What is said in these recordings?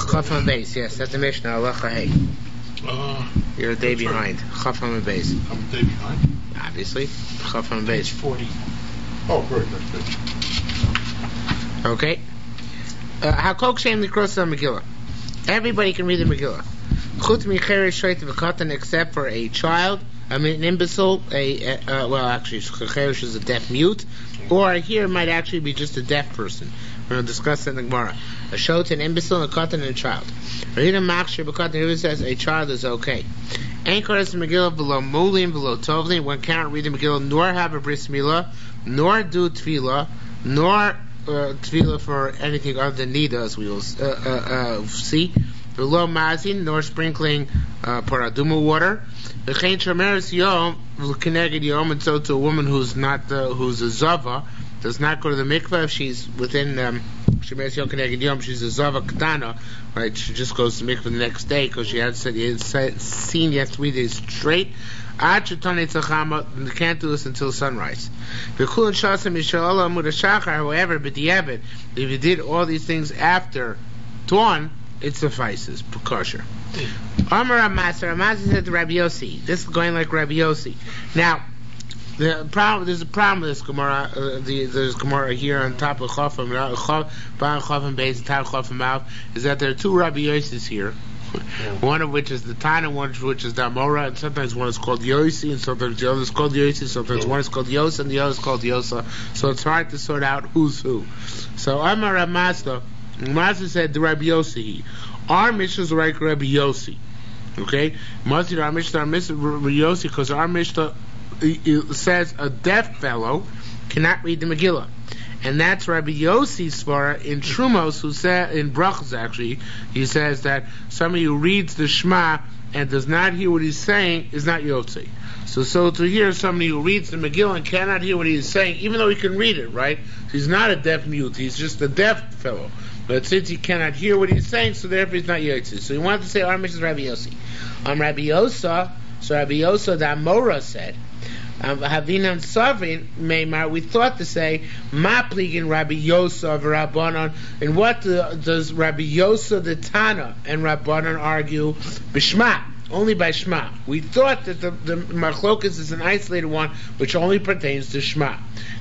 Chafam base, yes, that's the Mishnah. Halacha hey. You're a day behind. Chafam base. I'm a day behind? Obviously. Chafam base. 40. Oh, very good. Okay. Hakok Shem Likros Megillah. Everybody can read the Megillah. Chutz micheres shoyt v'katan, except for a child, an imbecile, well, actually, cheresh is a deaf mute, or here it might actually be just a deaf person. We're going to discuss that in the Gemara. A shot, an imbecile, a katan, and a child. Rita Machshir b'katan, here it says a child is okay. Ain't koras the Megillah below mulim, below tovlim. One can't read the Megillah, nor have a bris milah, nor do tefillah, nor tefillah for anything other than nida, as we will see. Below mazin, nor sprinkling paraduma water. V'chein shomeres yom v'keneged yom, and so to a woman who's not who's a zava, does not go to the mikveh if she's within shomeres yom keneged yom. She's a zava ketana, right? She just goes to mikveh the next day because she hasn't seen yet 3 days straight. Ad shetane tzachama, you can't do this until sunrise. V'kulin shasam yishaola amud hashachar. However, b'diavad, if you did all these things after dawn, it suffices. Kosher. Amar Ramasa said to Rabbi Yossi. This is going like Rabbi Yossi. Now, there's a problem with this Gemara. There's Gemara here on top of Chafam base, top of Chafam mouth, is that there are two Rabbi Yossis here. One of which is the Tana, one of which is the Amora, and sometimes one is called Yossi, and sometimes the other is called Yossi, sometimes one is called Yosa, and the other is called Yosa. So it's hard to sort out who's who. So Amar Ramasa said to Rabbi Yossi, our Mishnah is like Rabbi Yossi. Okay? Our Mishnah Rabbi Yossi, because our Mishnah says a deaf fellow cannot read the Megillah. And that's Rabbi Yossi's svara in Trumos, who said, in Brachos actually, he says that somebody who reads the Shema and does not hear what he's saying is not Yotzi. So to hear somebody who reads the Megillah and cannot hear what he's saying, even though he can read it, right? He's not a deaf mute, he's just a deaf fellow. But since he cannot hear what he's saying, so therefore he's not Yotzi. So he wanted to say, our Mishnah is Rabbi Yossi. Rabbi Yosa, so Rabbi Yosa, the Amora said, Havinan Savin Meimar, we thought to say Mapligin Rabbi Yosa v'Rabbanon. And what does Rabbi Yosa the Tana and Rabbanon argue? B'Shma, only by Shema. We thought that the Machlokas is an isolated one which only pertains to Shema.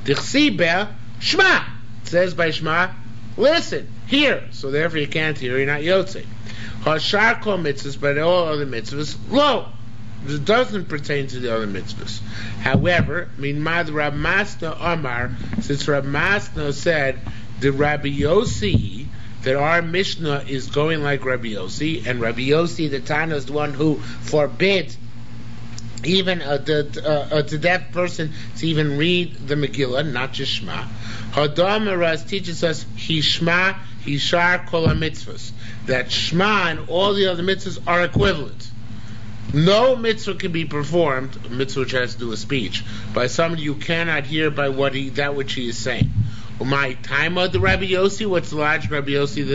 Dichsiber Shema, it says by Shema, listen, hear. So therefore you can't hear, you're not Yotze. Hashar kol mitzvahs, but all other mitzvahs, lo. It doesn't pertain to the other mitzvahs. However, Minmad Rav Masna Amar, since Rav Masna said the Rabbi Yossi, that our Mishnah is going like Rabbi Yossi, and Rabbi Yossi, the Tana, is the one who forbids even a deaf person to even read the Megillah, not just Shema. Hadam Raz teaches us Hishma, Hishar Kol HaMitzvahs, that Shema and all the other mitzvahs are equivalent. No mitzvah can be performed, a mitzvah which has to do with speech, by somebody you cannot hear by that which he is saying. My time of the Rabbi Yossi, what's the logic Rabbi Yossi,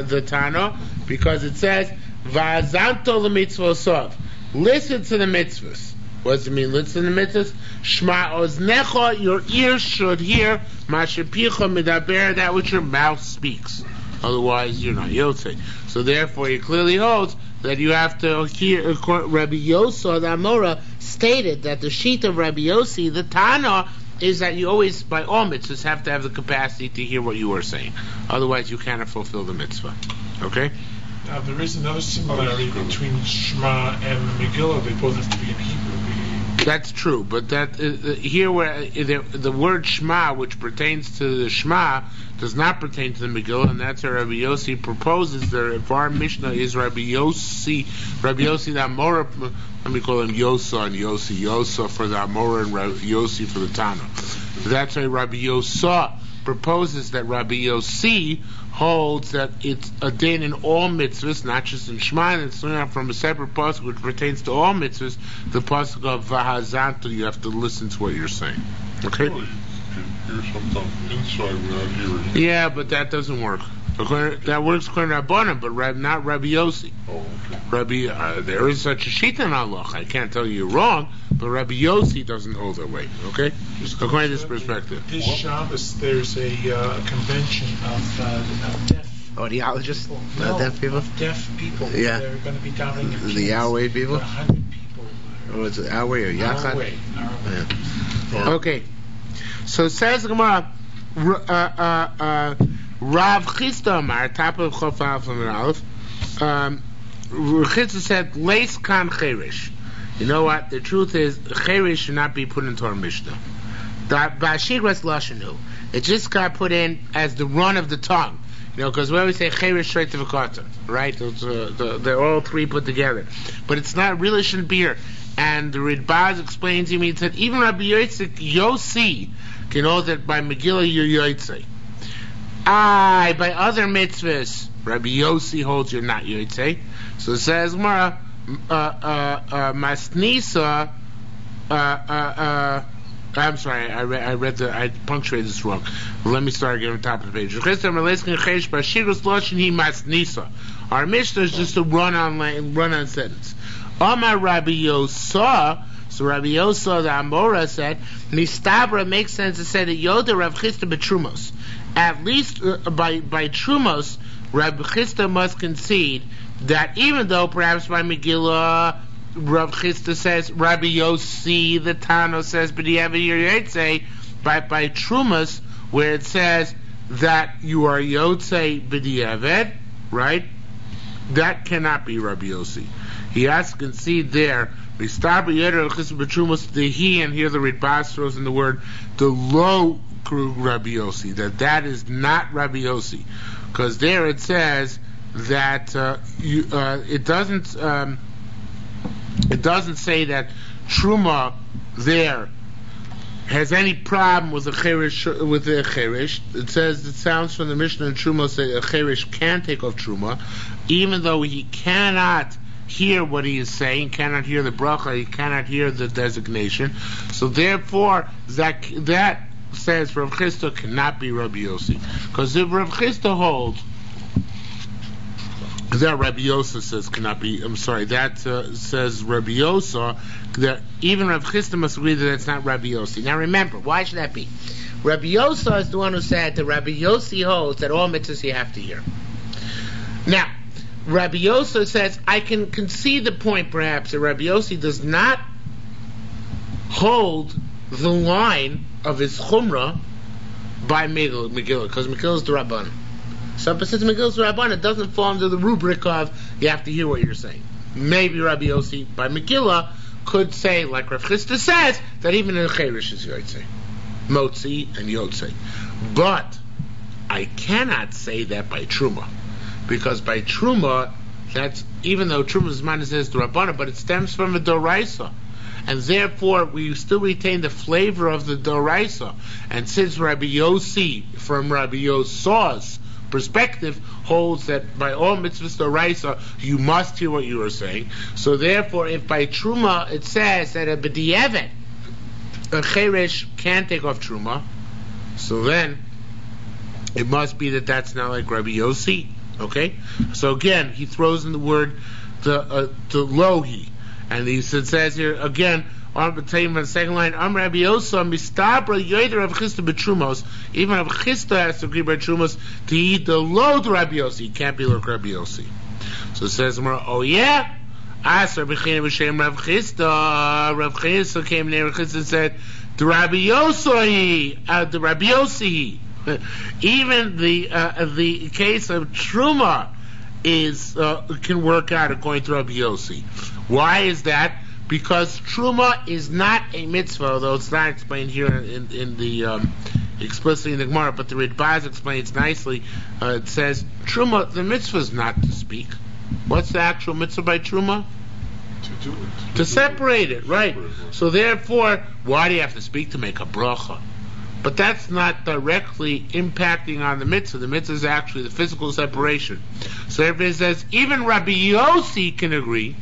the Tana? Because it says, Va'azanto l'mitzvosov, listen to the mitzvahs. What does it mean, listen to the mitzvahs? Shma oznecha, your ears should hear, Mashapicha medaber, that which your mouth speaks. Otherwise, you're not Yotze. So therefore, he clearly holds that you have to hear. Rabbi Yosa, the Amora, stated that the sheet of Rabbi Yossi, the Tana, is that you always, by all mitzvahs, have to have the capacity to hear what you are saying. Otherwise, you cannot fulfill the mitzvah. Okay? Now, there is another similarity between Shema and Megillah. They both have to be in Hebrew. That's true, but that here where the word Shema, which pertains to the Shema, does not pertain to the Megillah, and that's where Rabbi Yossi proposes that if our Mishnah is Rabbi Yossi the Amora, let me call him Yosa and Yosa for the Amora and Rabbi Yossi for the Tana. That's why Rabbi Yosa proposes that Rabbi Yossi holds that it's a din in all mitzvahs, not just in Shema, and it's learned from a separate pasuk which pertains to all mitzvahs, the pasuk of Vahazanto, you have to listen to what you're saying. Okay? Well, you can hear sometimes inside without hearing. Yeah, but that doesn't work. That works according to Rabbanan, but not Rabbi Yossi. Oh, okay. There is such a shita in Allah. I can't tell you you're wrong, but Rabbi Yossi doesn't hold that way. Okay, according to this perspective. This Shabbos, there's a convention of deaf Audiologists? No, Deaf people? Deaf people. Yeah. They're going to be davening in The Yahweh people? 100 people. Or is it Yahweh or Yachad? Yahweh. Yeah. Okay. So says the Gemara, Rav Chisda Amar, top of Chof Alpha and Aleph, Rav Chisda said, Leis kan cherish. You know what? The truth is, cherish should not be put into our Mishnah. Ba'ashigras lashanu. It just got put in as the run of the tongue. You know, because we always say cherish straight to v'kata, right? They're all three put together. But it's not, really shouldn't be here. And the Ridbaz explains, he means that even Rabbi Yossi can know that by Megillah you're Yotzei. By other mitzvahs, Rabbi Yossi holds you're not Yotzei. So it says, Mara, Masnisa, I'm sorry, I punctuated this wrong. Let me start again on top of the page. Our Mishnah is just a run-on sentence. Amar Rabbi Yosa, so Rabbi Yosa the Amora said, Mistabra makes sense to say that Yoda Rav Chisda betrumos. At least by trumos, Rabbi Chisda must concede that even though perhaps by Megillah Rav Chisda says, Rabbi Yossi the Tano says, but you have a Yotzei, by trumos, where it says that you are Yotzei b'diavad, right? That cannot be Rabbi Yossi. He has to concede there. And here the Ritbas throws in the word the low crew Rabbi Yossi, that is not Rabbi Yossi, because there it says that it doesn't say that Truma there has any problem with a cherish. It says, it sounds from the Mishnah in Truma say a cherish can take off Truma, even though he cannot hear what he is saying, cannot hear the bracha, he cannot hear the designation. So therefore, that says Rav Chisda cannot be Rabbi Yossi. Because if Rav Chisda holds that Rabbi Yosa says cannot be, says Rabbi Yosa, that even Rav Chisda must agree that it's not Rabbi Yossi. Now remember, why should that be? Rabbi Yosa is the one who said that Rabbi Yossi holds that all mitzvahs you have to hear. Now, Rabbi Yosa says, I can concede the point perhaps that Rabbi Yossi does not hold the line of his chumrah by Megillah, because Megillah is the Rabban. So since Megillah is the Rabban, it doesn't fall under the rubric of you have to hear what you're saying. Maybe Rabbi Yossi by Megillah could say, like Rav Chisda says, that even in a cherish is Yotzei, Motzi and Yotzei. But I cannot say that by Truma. Because by Truma, that's, even though Truma's man says the Rabbana, but it stems from a Doraisa. And therefore, we still retain the flavor of the Doraisa. And since Rabbi Yossi, from Rabbi Yosa's perspective, holds that by all mitzvahs Doraisa, you must hear what you are saying. So therefore, if by Truma it says that a B'di'evet, a Cheresh can't take off Truma, so then it must be that that's not like Rabbi Yossi. Okay, so again, he throws in the word the lohi, and he says here again on the second line, Rabbi Yosa mistabra yoder Rav Chisda betrumos. Even Rav Chisda has to agree by trumos to eat the low to Rabbi Yossi. He can't be like Rabbi Yossi. So it says, oh yeah, Asar b'china b'shem Rav Chisda. Rav Chisda came near Rav Chisda and said, the Rabbi Yossi, the Rabbi Yossi. Even the case of Truma is can work out according to Rabbi Yossi. Why is that? Because Truma is not a mitzvah, although it's not explained here in the explicitly in the Gemara, but the Ritbaz explains nicely. It says Truma, the mitzvah is not to speak. What's the actual mitzvah by Truma? To do it. To separate it, right? So therefore, why do you have to speak? To make a bracha. But that's not directly impacting on the mitzvah. The mitzvah is actually the physical separation. So everybody says, even Rabbi Yossi can agree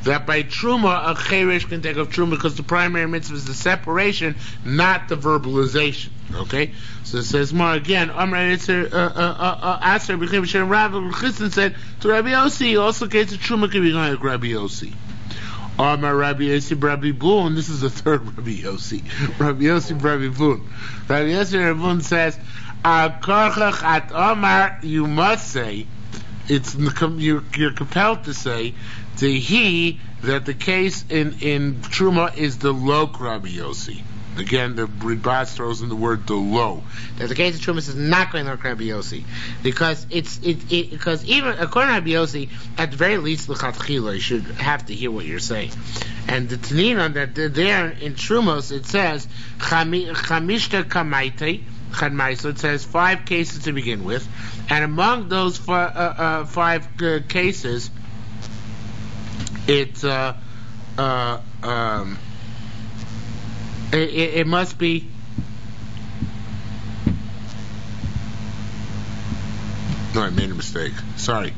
that by Truma, a Cheresh can take off Truma because the primary mitzvah is the separation, not the verbalization. Okay? So it says more again, Aser B'chim Shem Rav Chisda said to Rabbi Yossi, also case of Truma can be going like Rabbi Yossi. Amar Rabbi Yossi Rabbi Boon. This is the third Rabbi Yossi. Rabbi Yossi Rabbi Boon. Rabbi Yossi Rabbi Boon says, Al-Korchach at Omar, you must say, you're compelled to say, that the case in Truma is the lo Rabbi Yossi. Again, the Ridbaz throws in the word the lo. That the case of Trumas is not going like Rabbi Yossi, because because even according to Rabbi Yossi, at the very least, l'chatchila, you should have to hear what you're saying. And the Tanina that there in Trumos it says chamishta kamaitei chadmaiso. It says 5 cases to begin with, and among those 5 cases, it's it must be. No, I made a mistake. Sorry.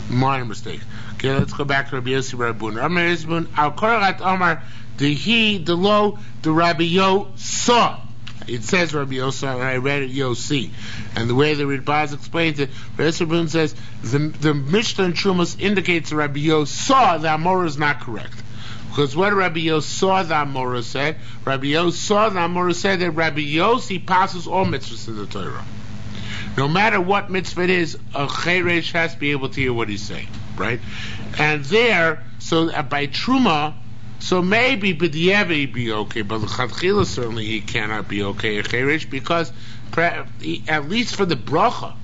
Minor mistake. Okay, let's go back to Rabbi Yossi Rabbun. Amar Yisbun, Al Korat Omar, the lo, the Rabbi Yo saw. It says Rabbi Yossi, and I read it Yossi. And the way the Ridbaz explains it, Rabbi Yossi says the Mishnah and Trumas indicates that Rabbi Yo saw the Amora is not correct. Because what Rabbi Yossi saw the Amora said, Rabbi Yossi saw the Amora said that Rabbi Yossi passes all mitzvahs in the Torah. No matter what mitzvah it is, a cheresh has to be able to hear what he's saying, right? And there, so by Truma, so maybe b'diavad he'd be okay, but l'chadchila certainly he cannot be okay, a cheresh, because at least for the bracha,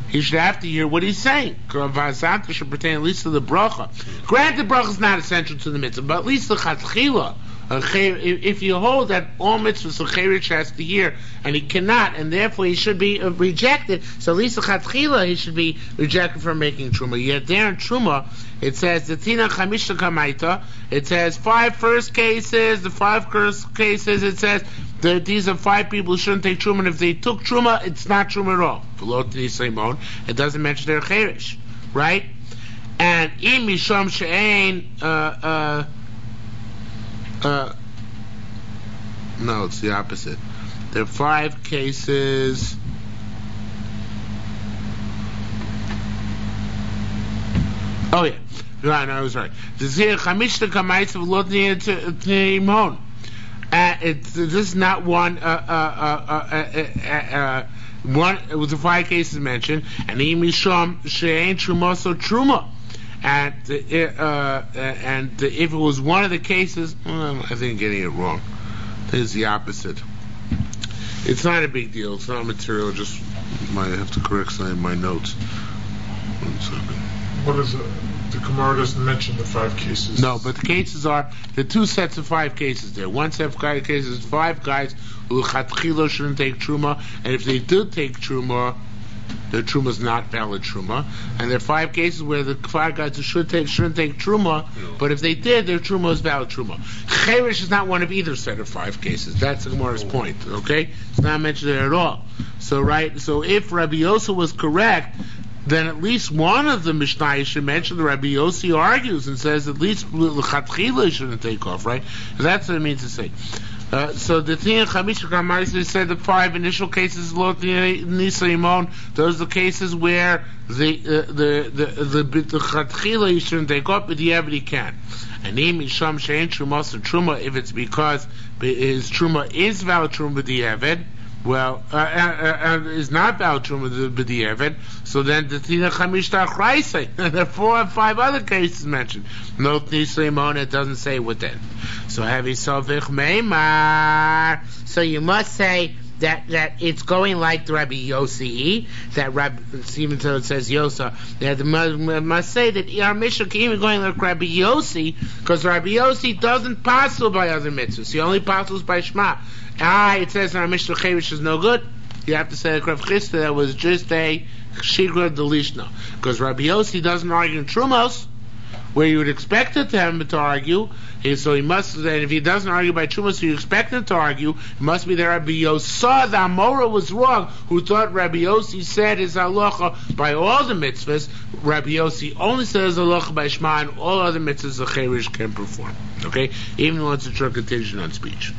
he should have to hear what he's saying. Vazanta should pertain at least to the bracha. Granted, bracha is not essential to the mitzvah, but at least the chatchila. If you hold that all mitzvahs the cheresh has to hear, and he cannot, and therefore he should be rejected, so at least the chatchila he should be rejected from making truma. Yet there in truma, it says the tina chamishta kamaita. It says 5 first cases, the 5 first cases. It says that these are 5 people who shouldn't take truma, and if they took truma, it's not truma at all. It doesn't mention their cheresh, right? And im misham she'ein no, it's the opposite. There are 5 cases. Oh yeah, right. I was right. This is not one. One. It was the 5 cases mentioned, and imisham she'ein truma so truma. And if it was one of the cases, I think I'm getting it wrong. This is the opposite. It's not a big deal. It's not material. Just might have to correct some of my notes. 1 second. What is it? The Gemara doesn't mention the 5 cases. No, but the cases are the 2 sets of 5 cases there. One set of cases is 5 guys who chatchila shouldn't take truma, and if they do take truma, the truma is not valid truma, and there are 5 cases where the 5 guys who shouldn't take truma, but if they did, their truma is valid truma. Cheresh is not one of either set of 5 cases. That's the Gemara's point. Okay, it's not mentioned there at all. So right, so if Rabbi Yossi was correct, then at least one of the Mishnah should mention the Rabbi Yossi argues and says at least l'chatchila shouldn't take off. Right? That's what it means to say. So the thing in Chamisha Kamari said the 5 initial cases, those are the cases where the Chatchila you shouldn't take up, but he can. And Misham Shein Truma, if it's because his Truma is valid Truma B'diavad, well, is not valid Truma B'diavad, so then the Tina Chamishta Chraisei, there are 4 or 5 other cases mentioned. No Nislimon, it doesn't say what then. So have Sovich Meimar. So you must say that it's going like the Rabbi Yossi, that Rabbi, even though it says Yosa, that must say that our Mishnah can even going like Rabbi Yossi, because Rabbi Yossi doesn't passel by other mitzvahs. He only passels by Shema. It says in our Mishnah Cheresh is no good. You have to say like Rav Chisda that was just a shiur delishna, because Rabbi Yossi doesn't argue in Trumos, where you would expect it to him to argue. So he must, and if he doesn't argue by Trumos, so you expect him to argue, it must be that Rabbi Yossi saw the Amora was wrong, who thought Rabbi Yossi said his halacha by all the mitzvahs. Rabbi Yossi only says halacha by Shema, and all other mitzvahs the Cheresh can perform. Okay? Even though it's a true contingent on speech.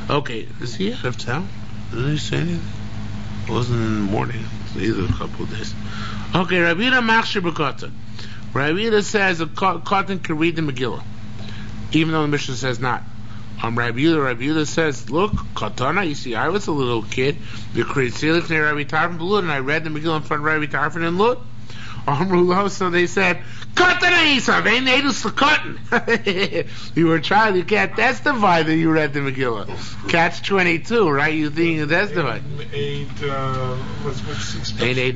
Okay, is he out of town? Did he say anything? It wasn't in the morning. It's either a couple of days. Okay, Rabbi Yehuda Machshir B'Katan. Rabbi Yehuda says a cotton can read the Megillah, even though the Mishnah says not. Rabbi Yehuda says, look, Katana, you see, I was a little kid, and I read the Megillah in front of Rabbi Tarfon and look. So they said, you were a child, you can't testify that you read the Megillah. Catch 22, right? You think you testify. Ain't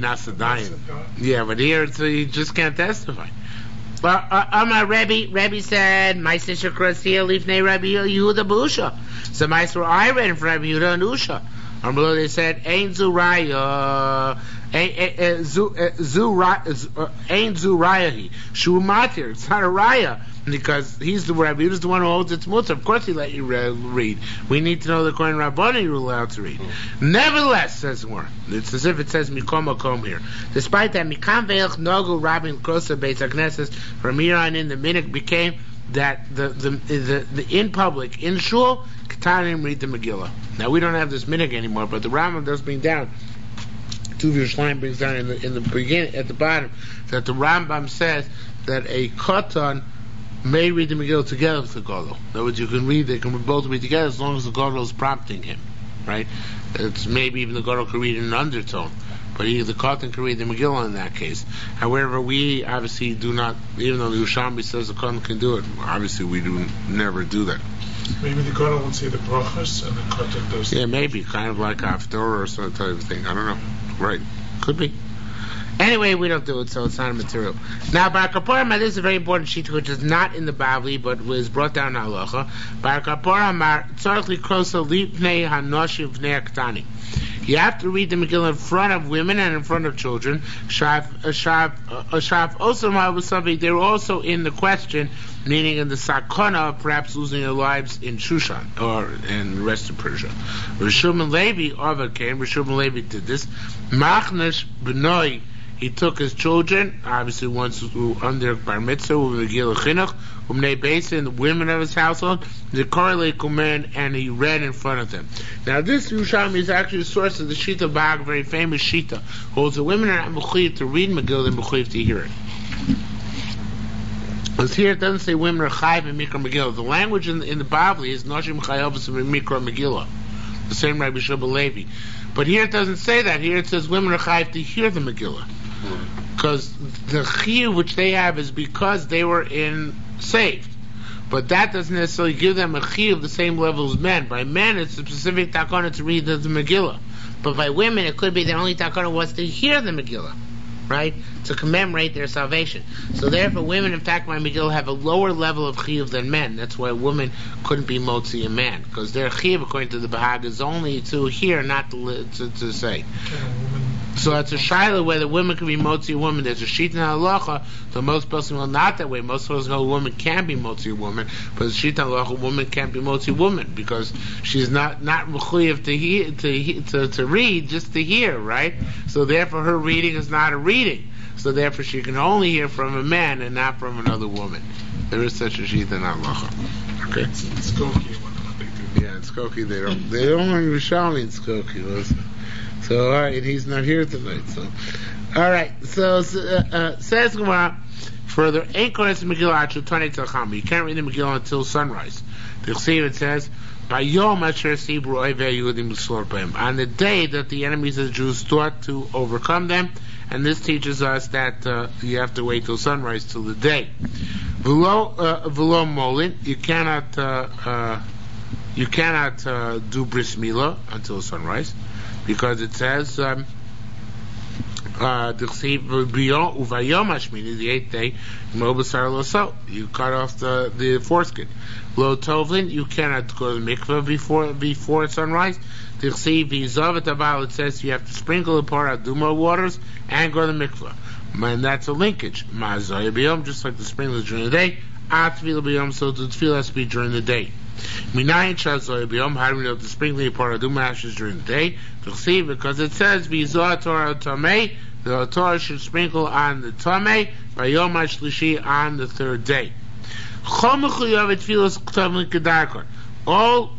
Nasadayim. Yeah, but here you just can't testify. Amar Rebbe said, my sister Krasia lifnei Rabbi Yehuda b'Usha. So my sister I read for Rabbi Yehuda and Usha. They said, Ein Zuraya, Ein Zurayahi, Shu Matir. It's not a raya because he's the Rabbi. He's the one who holds its mutter. Of course, he let you read. We need to know the Kohen Rabbani you're allowed to read. Nevertheless, says more. It's as if it says Mikom Makom here. Despite that, Mikam Ve'ech Nogu Rabin Krosa Beis HaKnesses from here on in the minute became that the in public in shul Ketanim read the Megillah. Now we don't have this minhag anymore, but the Rambam does bring down. Yerushalmi brings down in the beginning at the bottom that the Rambam says that a Katan may read the Megillah together with the Gadol. In other words, they can both read together as long as the Gadol is prompting him, right? It's maybe even the Gadol can read in an undertone, but the Katan can read the Megillah in that case. However, we obviously do not, even though the Yerushalmi says the Katan can do it, obviously we do never do that. Maybe the Gadol would say the brachas and the Katan does. Yeah, maybe, kind of like after or some type of thing. I don't know. Right. Could be. Anyway, we don't do it, so it's not a material. Now, Bar Kaporim, this is a very important sheet which is not in the Bavli, but was brought down in Halacha. Bar Kaporim, tzarich likrosa lifnei hanoshim vnei aktani. You have to read the Megillah in front of women and in front of children. They were also in the question, meaning in the sakana of perhaps losing their lives in Shushan or in the rest of Persia. Yerushalmi Levi, Ovid came. Yerushalmi Levi did this. Machnesh B'noi, he took his children, obviously ones who under bar mitzvah, Megillah Chinuch, Umnei Beis, and the women of his household, the Korele Kumen, and he read in front of them. Now this Yerushalmi is actually the source of the Shita Bag, a very famous Shita, holds the women are not mechuyev to read Megillah and mechuyev to hear it. Because here it doesn't say women are chayiv and mikra Megillah. The language in the Bavli is noshim chayavos and mikra Megillah. The same Rabbi Sheba Levi. But here it doesn't say that. Here it says women are chayiv to hear the Megillah. Because the chiyuv which they have is because they were saved. But that doesn't necessarily give them a chiyuv the same level as men. By men, it's a specific takana to read the Megillah. But by women, it could be the only takana was to hear the Megillah. Right? To commemorate their salvation. So therefore, women, in fact, by Megillah, have a lower level of chiyuv than men. That's why women couldn't be motzi a man. Because their chiyuv, according to the Bahag, is only to hear, not to say. So it's a shaila whether women can be motzi a woman. There's a sheet in halacha, so most person will not that way. Most of us know a woman can be motzi a woman, but the sheet in halacha, a woman can't be motzi a woman because she's not mechuyev to read, just to hear, right? So therefore, her reading is not a reading. So therefore, she can only hear from a man and not from another woman. There is such a sheet in halacha. Okay. It's Skokie. Yeah, it's Skokie. They don't want Yerushalmi in Skokie. So, all right, he's not here tonight. So, all right. So, says Gemara further, "Ein kones Megillah achu tonei telcham." You can't read the Megillah until sunrise. The Chesiv it says, "Bayom asher sibru oivei Yehudim l'slor b'hem." On the day that the enemies of the Jews thought to overcome them, and this teaches us that you have to wait till sunrise till the day. V'lo molin, you cannot do bris milah until sunrise. Because it says, the 8th day, you cut off the foreskin. Lo tovlin, you cannot go to the mikveh before sunrise. It says you have to sprinkle the par aduma waters and go to the mikveh. And that's a linkage. Just like the sprinklers during the day, so the tefillah has to be during the day. How do we know the sprinkling of paraduma ashes during the day? Because it says the Torah should sprinkle on the tamei by Yom HaShlishi on the third day. All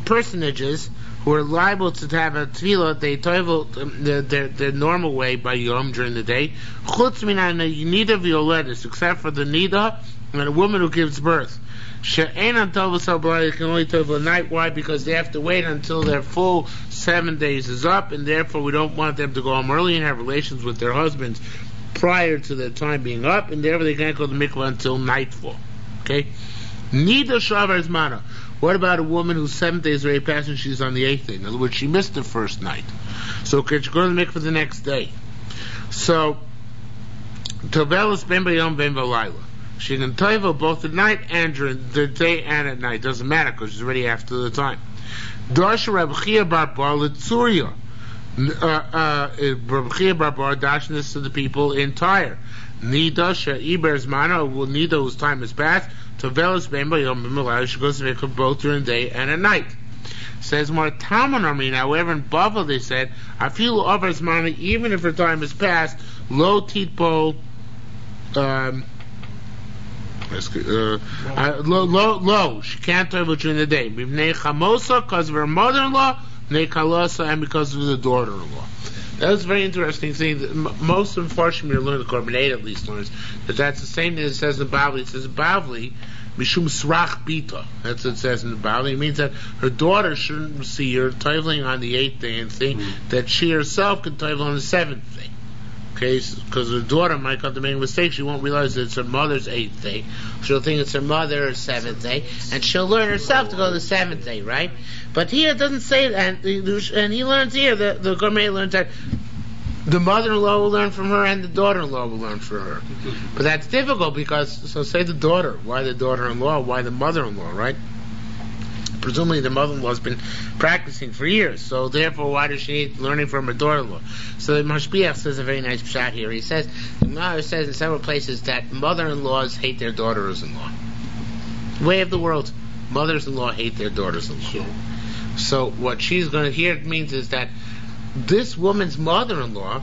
personages who are liable to have a tefillah, they toivel their normal way by Yom during the day. Chutz minan nida violetis, except for the nida and a woman who gives birth. She'enan tovel sabla, can only tovel at night. Why? Because they have to wait until their full 7 days is up, and therefore we don't want them to go home early and have relations with their husbands prior to their time being up, and therefore they can't go to the mikvah until nightfall. Okay? Nida shavar zmana. What about a woman whose 7 days already passed and she's on the 8th day? In other words, she missed the first night. So can she go to the mikvah the next day? So, tovelis ben bayom ben balayla. She can tovel both at night and during the day and at night. Doesn't matter because she's already after the time. Darsha Reb Chia bar bar l'tzuria. Reb Chia bar bar dashing this to the people in Tyre. Nida she'iber zmana, Nida whose time has passed. Tovelis ben bayom ben balayla. She goes to make both during the day and at night. Says more Talmud Armin. However, in Bavel they said, I feel over zmana, even if her time has passed, lo titpo. She can't tovel during the day. Because of her mother-in-law, and because of the daughter-in-law. That was a very interesting thing. Most unfortunately, we learn, the Korbanate at least learns, that that's the same thing it says in the Bavli. It says Bavli, Mishum Srach Bita. That's what it says in the Bavli. It means that her daughter shouldn't see her toveling on the 8th day and think that she herself can tovel on the 7th day. Because her daughter might come to make a mistake, she won't realize that it's her mother's 8th day. She'll think it's her mother's 7th day, and she'll learn herself to go to the 7th day, right? But here it doesn't say that, and he learns here, the gourmet learns that the mother-in-law will learn from her and the daughter-in-law will learn from her. But that's difficult because, so say the daughter, why the daughter-in-law, why the mother-in-law, right? Presumably the mother-in-law has been practicing for years, so therefore why does she need learning from her daughter-in-law? So the Mashbiach says a very nice pshat here. He says, the Gemara says in several places that mother-in-laws hate their daughters-in-law. Way of the world, mothers-in-law hate their daughters-in-law. So what she's going to hear means is that this woman's mother-in-law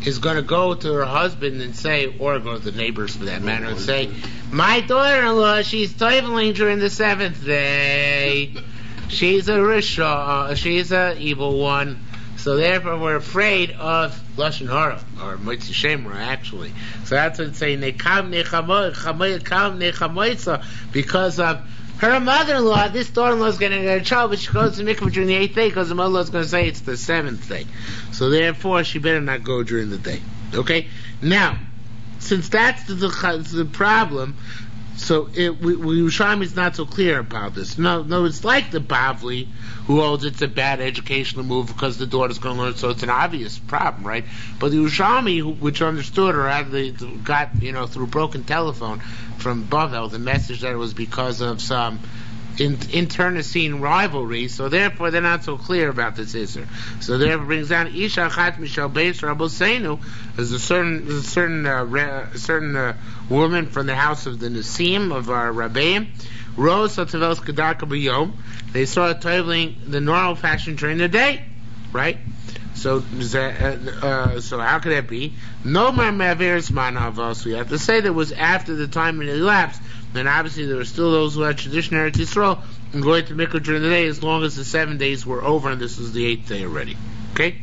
is going to go to her husband and say, or go to the neighbors for that matter, and say, my daughter-in-law, she's toveling during the 7th day. She's a Risha, she's an evil one. So therefore we're afraid of Lashon Hara, or Moitzi Shemra, actually. So that's what it's saying, because of her mother-in-law. This daughter-in-law is going to get in trouble, but she goes to mikvah during the 8th day because the mother-in-law is going to say it's the 7th day. So therefore, she better not go during the day. Okay? Now, since that's the problem, so Yerushalmi is not so clear about this. No, it's like the Bavli, who holds it's a bad educational move because the daughter's going to learn, so it's an obvious problem, right? But the Yerushalmi, which understood, or got, through broken telephone from Bavel, the message that it was because of some internecine rivalry, so therefore they're not so clear about this issue. So therefore brings down Isha Chat Mishal Beis Rabosenu, as a certain woman from the house of the Nasim of our Rabbeim, Rose Satavel's Kedaka B'Yom. They saw toveling the normal fashion during the day, right? So how could that be? No more Maveris Manavos. We have to say that it was after the time it elapsed. Then obviously there were still those who had tradition Eretz Yisrael and going to mikvah during the day as long as the 7 days were over, and this was the 8th day already. Okay?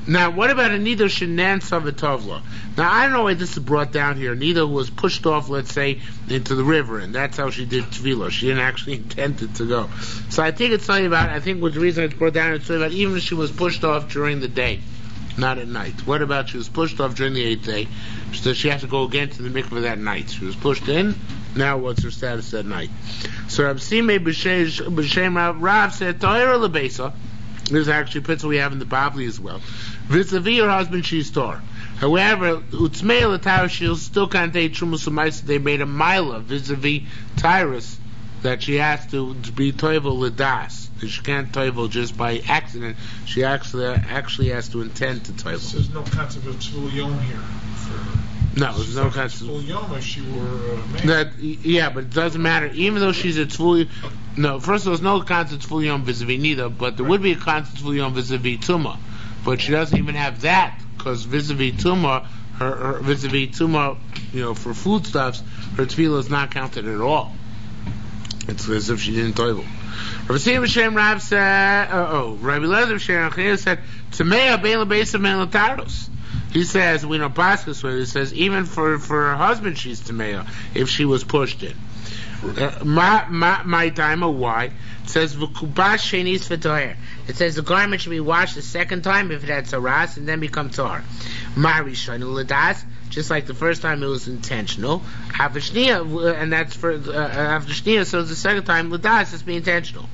Now, what about a Nida Shenan Savatovla? Now, I don't know why this is brought down here. Nida was pushed off, let's say, into the river, and that's how she did Tefillah. She didn't actually intend it to go. So I think it's something about, the reason it's brought down, it's something about even if she was pushed off during the day, not at night. What about she was pushed off during the 8th day, so she has to go again to the mikveh that night. She was pushed in, now what's her status that night? So Rav Simei B'Shem Rav said, Ta'ira L'Beisa. This is actually a principle we have in the Bavli as well. Vis-a-vis her husband, she's Torah. However, Utzmei L'Tara, she'll still can't take Trumas U'Maisa. They made a Mila vis-a-vis Tyrus that she has to be Toivel L'Das. She can't Toivel just by accident. She actually has to intend to Toivel. There's no concept of Tzvul Yom here. No, there's no concept. Tzvul Yom if she were a man. Yeah, but it doesn't matter. Even though she's a Tzvul, no, first of all, there's no concept of Tzvul Yom vis-a-vis neither, but there would be a concept of Tzvul Yom vis-a-vis Tumah. But she doesn't even have that, because vis-a-vis Tumah, her vis-a-vis Tumah, for foodstuffs, her tefillah is not counted at all. It's as if she didn't toivel. Rabbi said, Rabbi Lezer Shem said, Tamea Bela Besa Melataros. He says, we don't pass this way. He says, even for her husband, she's Tamea if she was pushed in. My time, or why? It says, V'kubash shenis v'toher. It says the garment should be washed the second time if it had saras and then become tar. Marishon l'das, just like the first time it was intentional. Avashnia, and that's for Avashnia, so the second time l'das has to be intentional.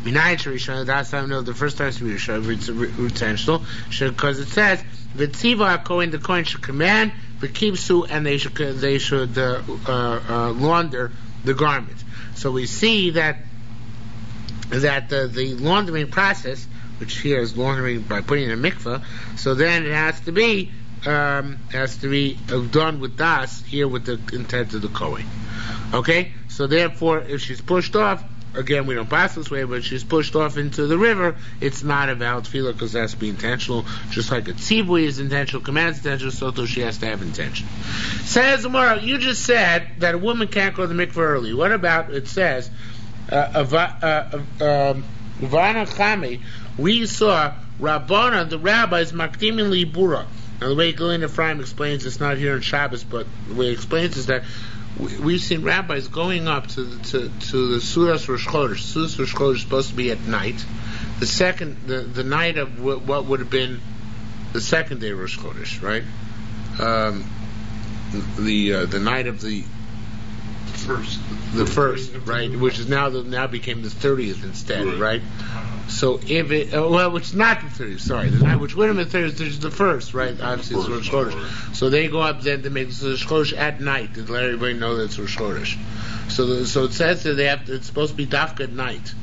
Minayin sharishon l'das, I know the first time it's intentional, because it says v'tziva kohen, the kohen should command v'kibsu, and they should launder the garment. So we see that the laundering process, which here is laundering by putting in a mikveh, so then it has to be done with das here with the intent of the kohen. Okay, so therefore, if she's pushed off, again we don't pass this way, but if she's pushed off into the river, it's not a valid tefillah because it has to be intentional. Just like a tzibui is intentional, commands intentional, so too she has to have intention. Says tomorrow, you just said that a woman can't go to the mikveh early. What about it says? We saw Rabbana, the rabbis, Makdimin Libura. Now the way Gilin Ephraim explains, it's not here in Shabbos, but the way he explains is that we've seen rabbis going up to the Sudas Rosh Chodesh. Sudas Rosh Chodesh is supposed to be at night. The night of what would have been the second day of Rosh Chodesh, right? The night of the first, right? Which is now became the 30th instead, right? So if it, which is not the 30th, sorry, the night which would have been the 30th is the first, right? Obviously it's Rosh Chodesh. So they go up then to make Rosh Chodesh at night to let everybody know that it's Rosh Chodesh. So it says that it's supposed to be dafka at night.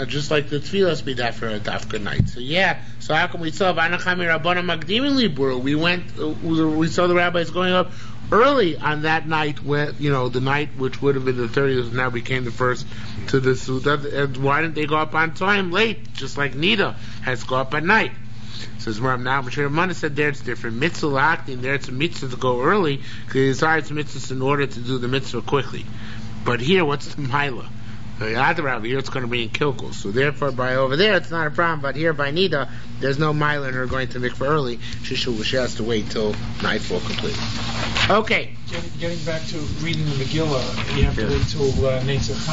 Just like the tefillah has to be dafka at night. So so how come we saw Vanachami Rabbana Magdimin Libur? We saw the rabbis going up early on that night, when the night which would have been the 30th now became the first to the Suda. And why didn't they go up on time late, just like Nida has to go up at night? Says Rav now, but Ramana said there it's different. Mitzvah l'acting, there it's a mitzvah to go early because it's a mitzvah in order to do the mitzvah quickly. But here, what's the milah? Here it's going to be in Kilkul, so therefore by over there it's not a problem, but here by Nida there's no mile in her going to mikveh early. She has to wait till nightfall completely. Okay. Getting back to reading the Megillah, you have to wait till Netzach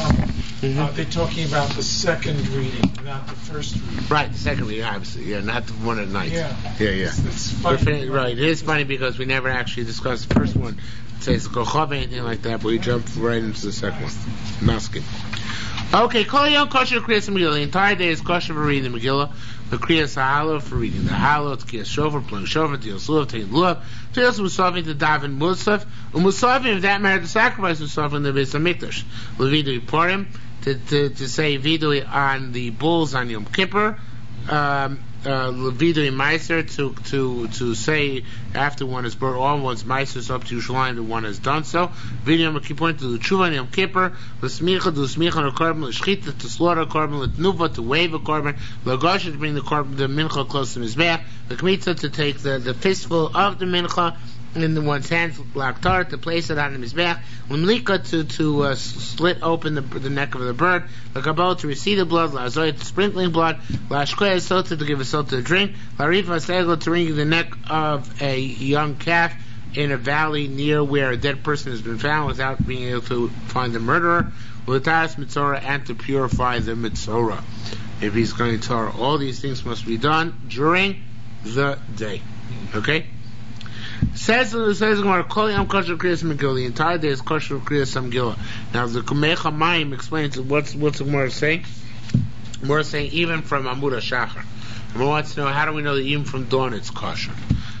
Hanukkah. They're talking about the second reading, not the first reading. Right, the second reading, obviously, not the one at night. Yeah. It's funny. Right, it is funny because we never actually discussed the first one. It says Kochav, anything like that, but we jumped right into the second one. Naskin. Okay, Kol Yom Kosher Kriyas Megillah. The entire day is kosher for reading the Megillah. The Kriyas Halo for reading the Halo. It's Kriyas Shofar, playing Shofar, Tiyos Lulav, taking Lulav. Tiyos Musafim to daven Musaf. Musafim, if that matter, to sacrifice Musafim in the Beis HaMikdash. Levidui Purim, to say Vidui on the bulls on Yom Kippur. Levidui Meiser, to say after one has brought all one's Meisers up to Yerushalayim, the one has done so. Vidui Yom Kippur, to the Tshuva on Yom Kippur. L'smicha, to smicha on a korban, l'shchita, to slaughter a korban, l'tnuva, to wave a korban, l'gosha, to bring the mincha close to Mizbeach, l'kmitza, to take the fistful of the mincha in one's hands, l'aktar, to place it on the Mizbeach, l'mlika, to slit open the neck of the bird, l'kabal, to receive the blood, l'azoi, to sprinkling blood, l'ashkoya sota, to give a sota to drink, l'arifa segel, to wring the neck of a young calf in a valley near where a dead person has been found without being able to find the murderer, l'taras mitzorah, and to purify the mitzorah. If he's going to tar, all these things must be done during the day. Okay? Says Gemara, Kol Yom Kosher Kriyas Megillah. The entire day is kosher Kriyas Megillah. Now the Kumei Chamayim explains what's the Gemara saying. The Gemara saying even from Amud HaShachar. The Gemara wants to know how do we know that even from dawn it's kosher.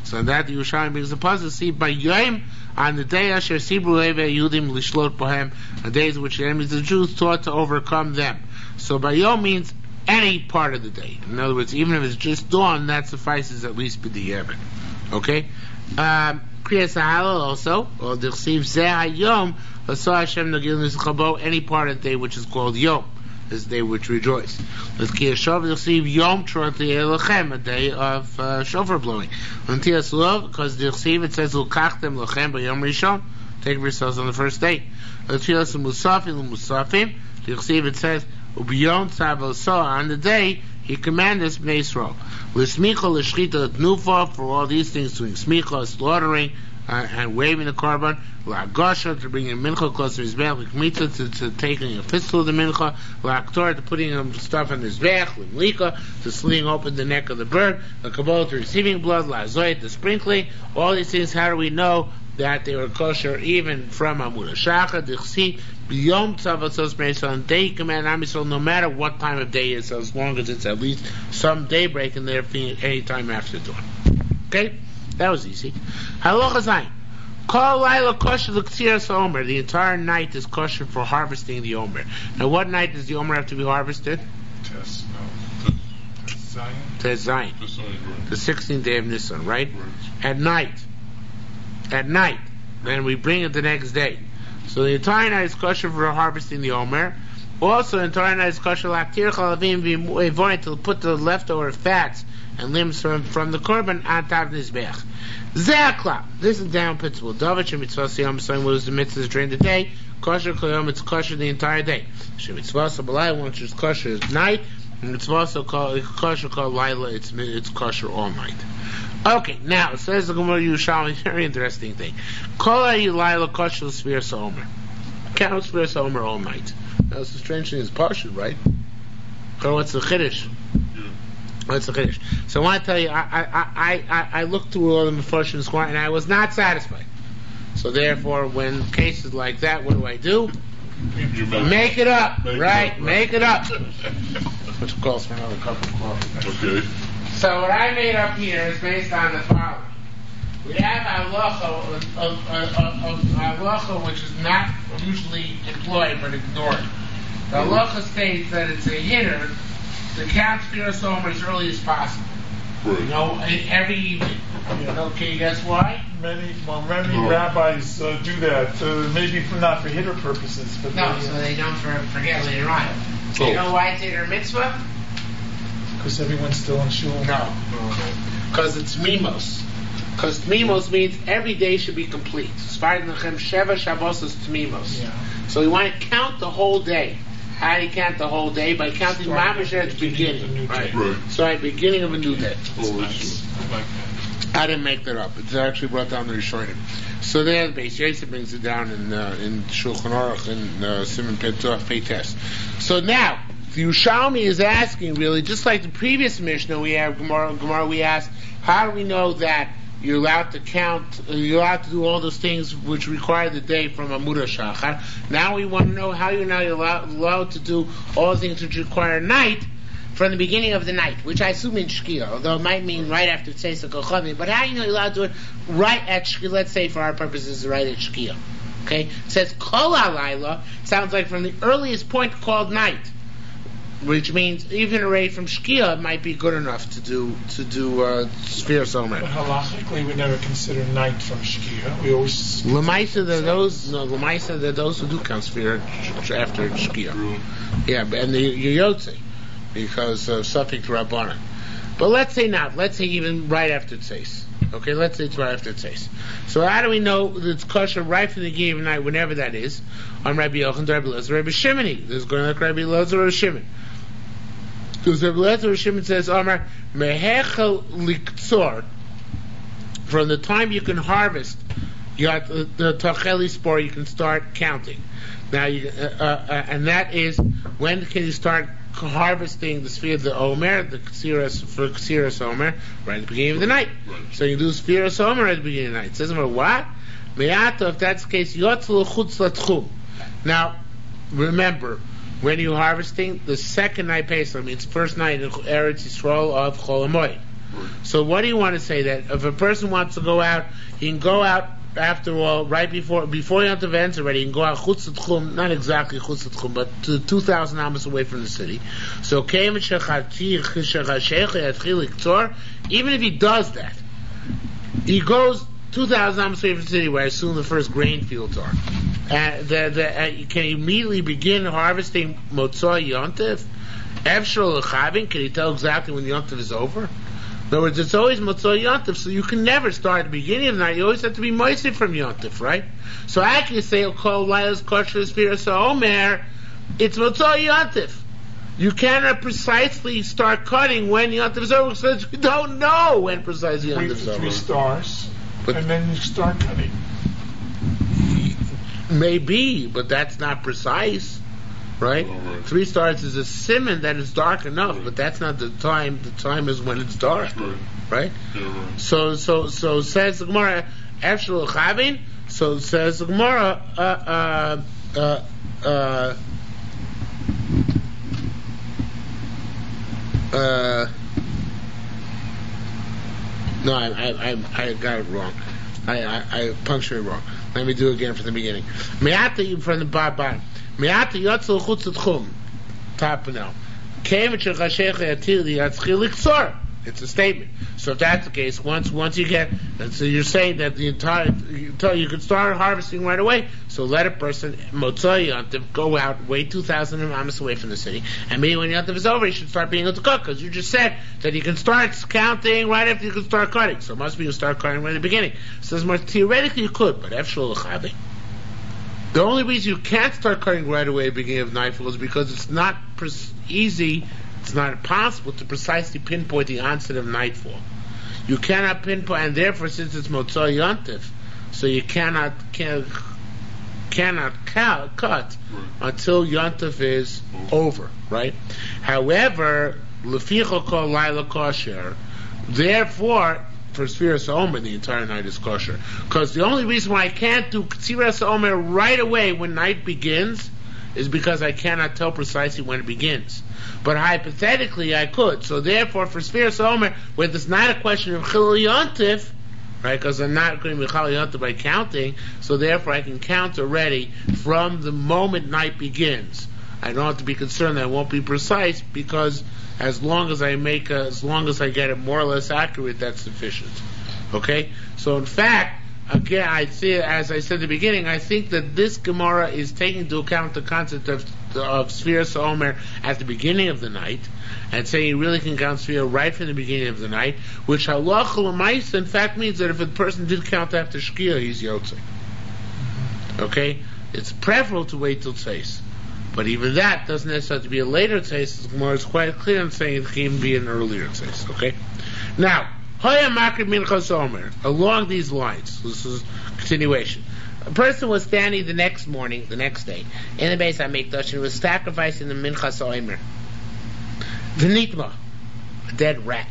So in that the Yerushalmi brings the puzzle. See by Yom, on the day Asher Sibru Leve Yudim Lishlot Bohem, the days which the enemies of the Jews taught to overcome them. So by Yom means any part of the day. In other words, even if it's just dawn, that suffices at least b'di'evet. Okay. Kriyas Halo also, or the Chsiv Zeh HaYom, Asa Hashem Nagil Nizchabo, any part of the day which is called Yom, is the day which rejoice. Let's Kriyas Shofar, the Chsiv Yom Trot L'Elochem, a day of shofar blowing. Until Lulav, because the Chsiv it says L'Kachtem Lochem B'Yom Rishon, take for yourselves on the first day. It says, Ubiyom Tzavoso, on the day he commanded us Bnei Yisrael. L'smicha l'shchita l'tnufa, for all these things, doing smicha, slaughtering, and waving the korban, la'agasha, to bringing mincha close to his back, l'kmita, to taking a fistful of the mincha, la'aktor, to putting stuff on his back, l'mlika, to slitting open the neck of the bird, l'kabol, to receiving blood, la'azoyet, to sprinkling. All these things, how do we know that they were kosher even from Amud HaShachar? D'chsi b'yom tzavasos b'nei Yisrael, and they command Am Yisrael no matter what time of day it is, as long as it's at least some daybreak and they're any time after dawn. Okay, that was easy. Halacha Zayin. Kol laila kosher l'ktziras ha'omer. The entire night is kosher for harvesting the omer. Now, what night does the omer have to be harvested? Tes Zayin. The 16th day of Nisan, right? At night. Then we bring it the next day. So the entire night is kosher for harvesting the omer. Also, the entire night is kosher l'aktir chalavim v'avoin, to put the leftover fats and limbs from the korban on top of his mizbeach. Zekla. This is down principle. David shemitzvah siyam saying what is the mitzvah during the day. Kosher koyom, it's kosher the entire day. Shemitzvah sabalai, once it's kosher at night, and it's also kosher called laila. It's kosher all night. Okay, now it says the Gemara Yerushalmi, very interesting thing. Kol laila kosher l'sfiras ha'omer. Count l'sfiras ha'omer all night. Now, it's the strange thing is partial, right? So what's the chiddush? What's the chiddush? So I want to tell you, I looked through all the Mefarshim and I was not satisfied. So therefore, when cases like that, what do? Make it up, right? Make it up. Which calls for another cup of coffee. Okay. So what I made up here is based on the following. We have halacha which is not usually employed but ignored. The halacha states that it's a hitter to count Sfiras Omer as early as possible. Right. Every evening. Okay, guess why? Many rabbis do that, maybe not for hitter purposes, but so they don't forget later on. So you know why it's hitter mitzvah? Because everyone's still in shul. No. Because it's mimos. Because tmimos means every day should be complete. Sheva Shabbos is tmimos. Yeah. So we want to count the whole day. How do you count the whole day? By counting mamash at the beginning. Right. So at the beginning of a new day. Nice. I didn't make that up. It's actually brought down the Rishonim. So there, the Beis Yosef brings it down in Shulchan Aruch and Simon Peites. So now, the Yerushalmi is asking, really, just like the previous Mishnah we have, Gemara we asked, how do we know that you're allowed to count, you're allowed to do all those things which require the day from Amud HaShachar? Now we want to know how you're now allowed to do all the things which require night from the beginning of the night, which I assume means Shkia, although it might mean right after Tzeis HaKochavim. But how do you know you're allowed to do it right at Shkia? Let's say for our purposes, right at Shkia. Okay? It says Kol HaLayla, sounds like from the earliest point called night, which means even already from Shkia it might be good enough to do Sfiras Omer. But halachically we never consider night from Shkia. We always L'maisa there are those who do count Sfiras after Shkia. Yeah, and the Yotze, because of something to Rabbanan. But let's say not. Let's say even right after Tzeis. Okay, let's say it's right after Tzeis. So how do we know that it's kosher right from the beginning of the night, whenever that is? On Rabbi Yochanan, Rabbi Elazar, Rabbi Shimoni. This is going like Rabbi Elazar, Rabbi Shimon. Because Rabbi Elazar, Rabbi Shimon says, Amar mehechel liktzor. From the time you can harvest, you got the tacheli spore, you can start counting. Now, and that is when can you start harvesting the sphere of the Omer, the Ksiras Omer, right at the beginning of the night. Right. So you do Sfiras Omer at the beginning of the night. It says, what? Me'ata, if that's the case, Yotzlu Chutz Latchum. Now, remember, when you're harvesting, the second night Pesach means first night in Eretz Yisrael of Chol HaMoed. Right. So what do you want to say? That if a person wants to go out, he can go out after all, right before Yom Tov ends already, you can go out Chutz Tchum, not exactly Chutz Tchum, but to 2,000 amos away from the city. So, even if he does that, he goes 2,000 amos away from the city, where I assume the first grain fields are. Can he immediately begin harvesting Motzah Yom Tov? Can he tell exactly when Yom Tov is over? other words, it's always Motzoi Yontif, so you can never start at the beginning of the night. You always have to be moisty from Yontif, right? So I can say, Kol Lailas Kosher Sfiras Omer, it's Motzoi Yontif. You cannot precisely start cutting when Yontif is over, because you don't know when precisely Yontif is over. Wait for 3 stars, and then you start cutting. Maybe, but that's not precise. Right? 3 stars is a simon that is dark enough, but that's not the time. The time is when it's dark, right? So says the Gemara, actual chavin. So says the Gemara, no, I got it wrong. I punctured it wrong. Let me do it again from the beginning. Me'ata from the bottom. Me'ata yotzel chutz tchum. Top now. Came at Shechashecha Yatil Yatzchil Liksor. It's a statement. So if that's the case, once you get, so you're saying that the entire, you can start harvesting right away. So let a person Motzoi Yontif go out, wait 2,000 amas away from the city, and maybe when Yontif is over, you should start being able to cook, because you just said that you can start counting right after you can start cutting. So it must be you start cutting right at the beginning. So more theoretically you could, but Efshul L'chavi. The only reason you can't start cutting right away at the beginning of nightfall is because it's not easy. It's not possible to precisely pinpoint the onset of nightfall. You cannot pinpoint, and therefore, since it's Motzoi Yontif, so you cannot cut until Yontif is over, right? However, Leficha Kol Laila Kosher, therefore, for Sfiras Omer, the entire night is kosher. Because the only reason why I can't do Sfiras Omer right away when night begins is because I cannot tell precisely when it begins. But hypothetically, I could. So therefore, for Sfiras Omer, where there's not a question of Chilul Yontif, right, because I'm not going to be Chilul Yontif by counting, so therefore I can count already from the moment night begins. I don't have to be concerned that I won't be precise, because as long as I get it more or less accurate, that's sufficient. Okay? So in fact, again, I see, as I said at the beginning, I think that this Gemara is taking into account the concept of Sfiras Omer at the beginning of the night, and saying you really can count Sfira right from the beginning of the night, which halacha l'maisa in fact means that if a person did count after Shkia, he's Yotzei. Okay? It's preferable to wait till Tzeis. But even that doesn't necessarily have to be a later Tzeis. The Gemara is quite clear in saying it can be an earlier Tzeis. Okay? Now, Hoya Makri Minchas Omer, along these lines, this is continuation. A person was standing the next day, in the Beis HaMikdash, and was sacrificing the Minchas Omer. V'nitma, a dead rat,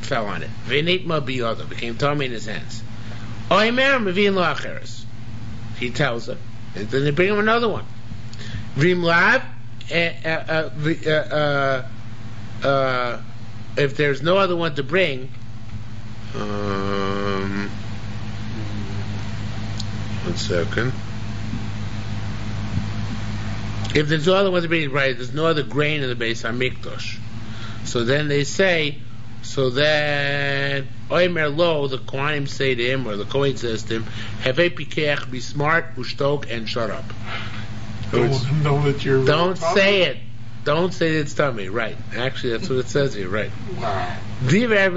fell on it. V'nitma biyodo, became tummy in his hands. Omer mevin lo acheres. He tells him, and then they bring him another one. V'im lav, if there's no other one to bring, one second. If there's no other one to bring, right, there's no other grain in the Beis HaMikdash. So then they say, Omer lo, the Kohanim say to him, or the Kohen says to him, Hevei Pikeach, be smart, ushtok, and shut up. Don't say it. Don't say it's tummy, right. Actually, that's what it says here, right. Wow. Divrei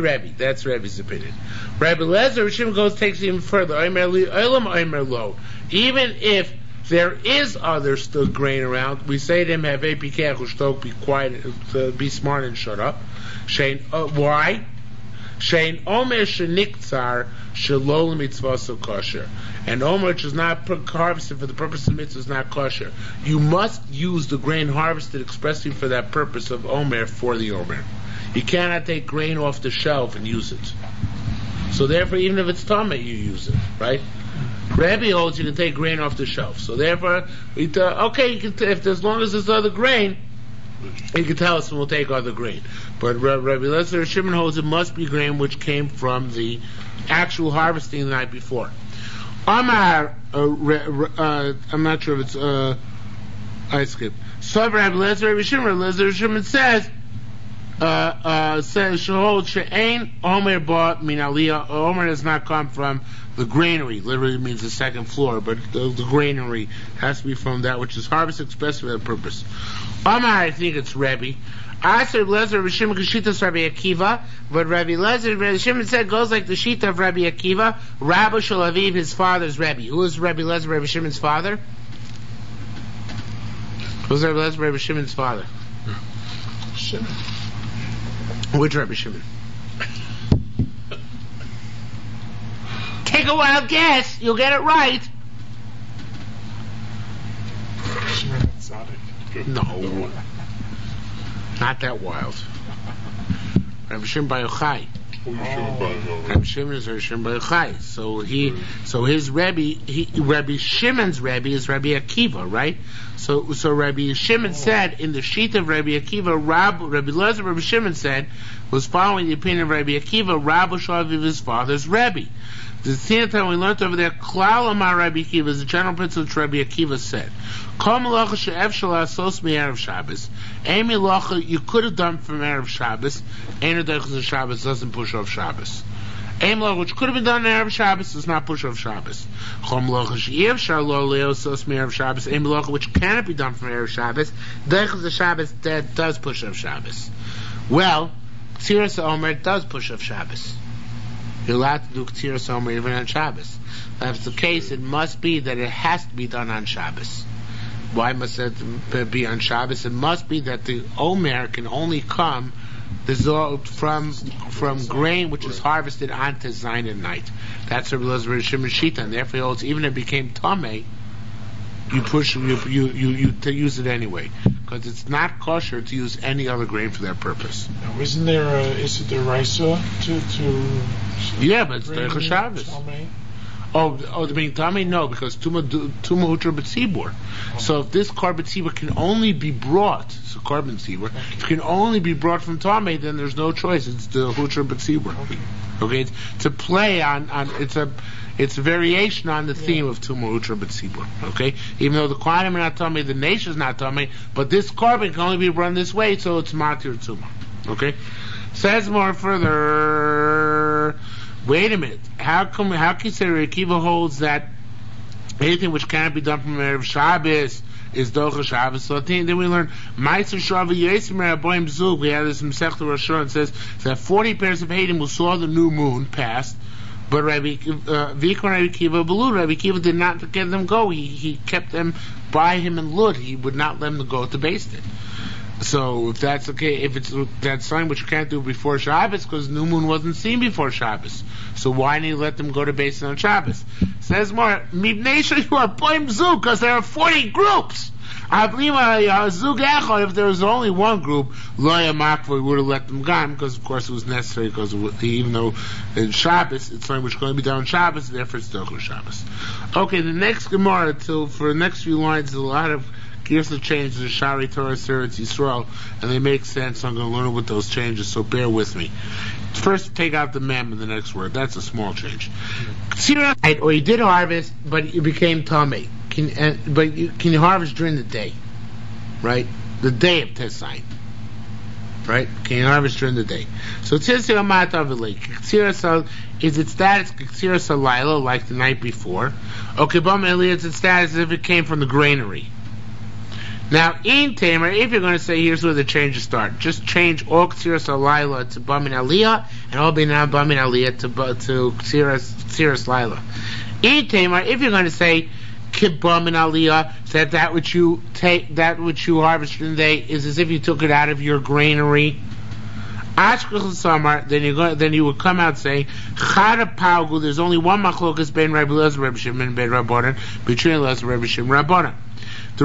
Rebbe, that's Rebbe's opinion. Rabbi Lezer, Rishim takes it even further. Even if there is other still grain around, we say to him, have a pikech ushtok, be quiet, be smart and shut up. Why? Shein omer sheniktzar shalol mitzvah so kosher. And omer which is not harvested for the purpose of mitzvah is not kosher. You must use the grain harvested expressly for that purpose of omer for the omer. You cannot take grain off the shelf and use it. So therefore, even if it's tameh, you use it, right? Rabbi holds you can take grain off the shelf. So therefore, okay, you can as long as there's other grain, you can tell us and we'll take other grain. But Rabbi Lezer Shimon holds it must be grain which came from the actual harvesting the night before. Amar, I'm not sure if it's I skipped. So Rabbi Lezer Shimon says says Shahol She'ain Omer Ba Min Aliyah. Omer does not come from the granary. Literally means the second floor, but the granary has to be from that which is harvested expressly for that purpose. Omar, I think it's Rebbe. I said Lezer Rabbi Shimon Kashitas Rabbi Akiva, but Rabbi Lezer Rabbi Shimon said goes like the Shita of Rabbi Akiva. Rabbi Shalaviv, his father's Rebbe. Who is Rabbi Lezer Rabbi Shimon's father? Who's Rabbi Lezer Rabbi Shimon's father? Shimon. Which Rabbi Shimon? Take a wild guess. You'll get it right. Shimon Tzaddik. No. Not that wild. Rabbi Shimon Bar Yochai. Rabbi Shimon is Rabbi Shimon Bar Yochai. So his Rebbe, Rabbi Shimon's Rebbe is Rabbi Akiva, right? So Rabbi Shimon said in the sheet of Rabbi Akiva, Rabbi Lezer Rabbi Shimon said was following the opinion of Rabbi Akiva, Rabbi Shaviv, his father's Rebbe. The same time we learned over there, Klal Amar Rabbi Akiva is the general principle which Rabbi Akiva said. Kol melacha she'ef shela sos mi'erev Shabbos. Any melacha you could have done from Erev Shabbos, Ein Adaychus Shabbos doesn't push off Shabbos. Any melacha which could have been done in Erev Shabbos does not push off Shabbos. Kol melacha she'ef shelo leo sos mi'erev Shabbos. Any melacha which cannot be done from Erev Shabbos, Adaychus Shabbos that does push off Shabbos. Well, Ktziras Omer does push off Shabbos. You're allowed to do Ktziras Omer even on Shabbos. If that's the case, it must be that it has to be done on Shabbos. Why must it be on Shabbos? It must be that the Omer can only come from grain which is harvested onto Zayin at night. That's Rabbi Lezer Shimon Shita, and therefore he holds even if it became Tameh, you use it anyway, because it's not kosher to use any other grain for that purpose. Now, isn't there is it the Raisa to yeah, but it's Derech Shabbos. Oh, the being Tameh? No, because Tuma Hutra B'tzibur. So if this Kar B'tzibur can only be brought, so Kar B'tzibur, if it can only be brought from Tameh, then there's no choice. It's the Hutra B'tzibur. Okay, it's a play on it's a variation on the theme of Tuma Hutra B'tzibur. Okay, even though the Kohanim are not Tameh, the nation is not Tameh, but this carbon can only be run this way, so it's Matir Tuma. Okay, says more further. Wait a minute. How can you say Akiva holds that anything which cannot be done from Erev Shabbos is Docha Shabbos? So then we learn Ma'aser Shavu Yesim Rabboim Zug. We have this in Masechta Rosh Hashanah. It says that 40 pairs of Hadim who saw the new moon passed, but Rabbi Akiva Belud. Rabbi Akiva did not get them go. He kept them by him in Lud. He would not let them go to Beis Din. So if that's okay, if it's that sign which you can't do before Shabbos, because new moon wasn't seen before Shabbos, so why didn't you let them go to Beis Din on Shabbos? Says more, Mibnei you are poim zug, because there are 40 groups. If there was only one group, Loya Makva would have let them go, because of course it was necessary, because even though in Shabbos it's something which is going to be done on Shabbos, therefore it's Dochel Shabbos. Okay, the next Gemara, for the next few lines, there's a lot of here's the changes in Shari Torah Seretz Yisrael, and they make sense. So I'm going to learn what those changes, so bear with me. First, take out the mem in the next word. That's a small change. Or you did harvest, but you became Tameh. Can you harvest during the day? Right? The day of Tesai. Right? Can you harvest during the day? So is its status K'tzira Salayla, like the night before? Okay, it's its status as if it came from the granary. Now, in Tamer, if you're going to say here's where the changes start, just change all K'tziras Alayla to Bamin Aliyah, and all Bamin Aliyah to K'tziras Laila. In Tamer, if you're going to say Bamin Aliyah, that which you harvest in the day is as if you took it out of your granary. Ashkach Samar, then you would come out saying Chada Paugu. There's only one machlokas ben Rabbi Lezer Rabbi Shimon and ben Rabbanan between Lezer Rabbi Shimon Rabbanan. The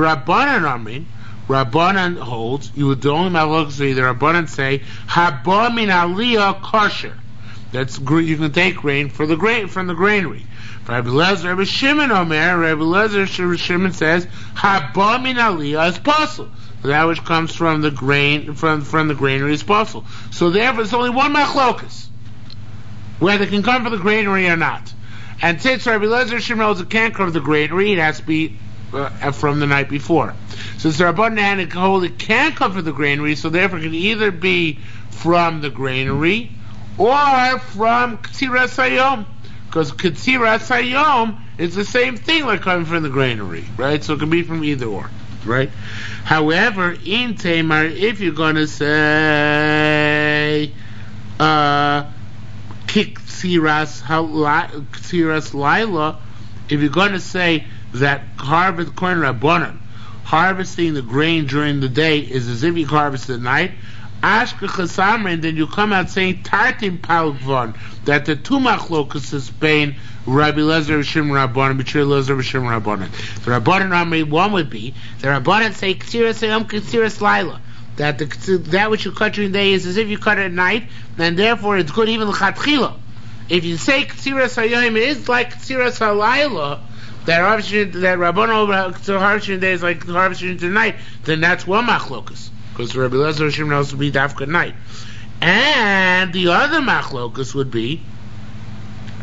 Rabbanan holds, you would the only machlokas say the Rabbanan say Haba min Aliyah kosher. That's you can take grain from the granary. Rabbi Lezer Rabbi Shimon Omer, Rabbi Lezer Rabbi Shimon says Haba min Aliyah is possible. That which comes from the grain from the granary is possible. So therefore, there's only one machlokas whether it can come from the granary or not. And since Rabbi Lezer Shimon holds it can't come from the granary, it has to be from the night before. Since the Rabbanan hold it can't come from the granary, so therefore it can either be from the granary or from K'tziras Hayom, because K'tziras Hayom is the same thing like coming from the granary, right? So it can be from either or, right? However, in Tamar, if you're going to say K'tziras Laila, if you're going to say that harvest corn Rabbanan, harvesting the grain during the day is as if you harvest at night, Ashka Chasamra, and then you come out saying Tartim Palvon, that the two machlokas is Spain, Rabbi Lezer Shimon Rabbanan, B'Shir Lezer Shimon Rabbanan. The Rabbanan Amri, one would be the Rabbanan say K'tziras Hayom K'tziras Laila, that that which you cut during the day is as if you cut it at night, and therefore it's good even l'chatchila. If you say K'tziras Hayom is like K'tziras Halayla, that Rabbanan to harvesting day is like harvesting tonight, then that's one machlokas, because Rabbi Lezer Shimon also be dafka night. And the other machlokas would be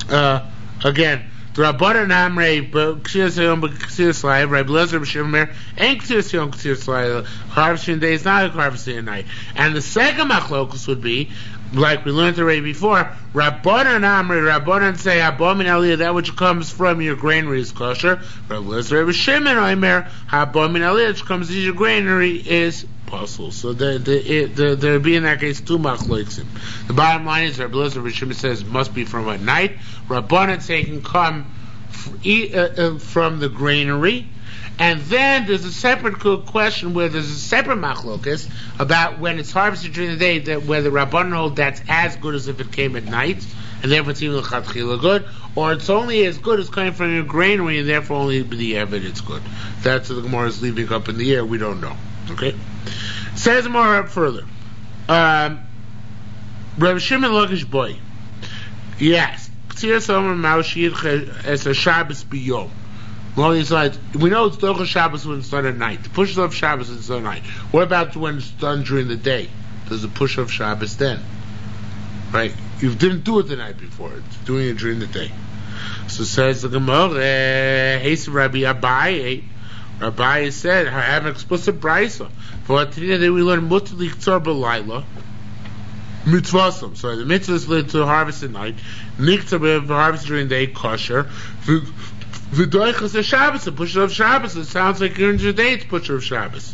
again the Rabbanan Amrei K'tziras Hayom K'tziras Laila, Rabbi Lezer Shimon and K'tziras Hayom K'tziras Laila, harvesting day is not like harvesting at night. And the second machlokas would be, like we learned already before, Rabbanan Amri, Rabbanan say Habomin Aliyah, that which comes from your granary is kosher. Rabbi Lezer Shimon Omer, Habomin Aliyah, which comes from your granary is puzzle. So there be in that case two machlokim. The bottom line is Rabbi Lezer Shimon says it must be from at night. Rabbanan say it can come from the granary. And then there's a separate question where there's a separate machlokas about when it's harvested during the day, that whether Rabbanan hold that's as good as if it came at night, and therefore it's even l'chatchila good, or it's only as good as coming from your granary, and therefore only the evidence good. That's the Gemara is leaving up in the air. We don't know. Okay. Says the Gemara up further. Rabbi Shimon Lakish boy. Yes. K'tziras Hayom Maushir as a Shabbos biyom. Well, we know it's Docha Shabbos when it's done at night. The push of Shabbos is done at night. What about when it's done during the day? There's a push of Shabbos then, right? You didn't do it the night before. It's doing it during the day. So says the Gemara, Haste Rabbi Abaye. Rabbi said, I have an explicit brisa. For today we learn Mutli K'tzar B'Laila. Mitzvasam. Sorry, the mitzvah is led to harvest at night. Niktzar harvest during the day, kosher. V'doichas a Shabbos, a pusher of Shabbos. It sounds like during the day it's pusher of Shabbos.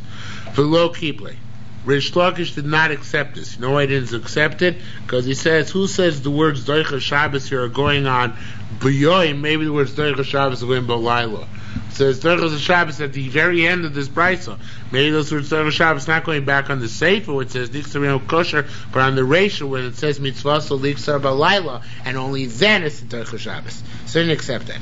V'lo kiple. Rish Lakish did not accept this. You know why he didn't accept it? Because he says, who says the words doichas Shabbos here are going on b'yoyim? Maybe the words doichas Shabbos are going b'layla. It says doichas Shabbos at the very end of this brisa. Maybe those words doichas Shabbos not going back on the sefer where it says niksar kosher, but on the ratio when it says mitzvah so liksar b'layla, and only then it's the doichas Shabbos. So he didn't accept that.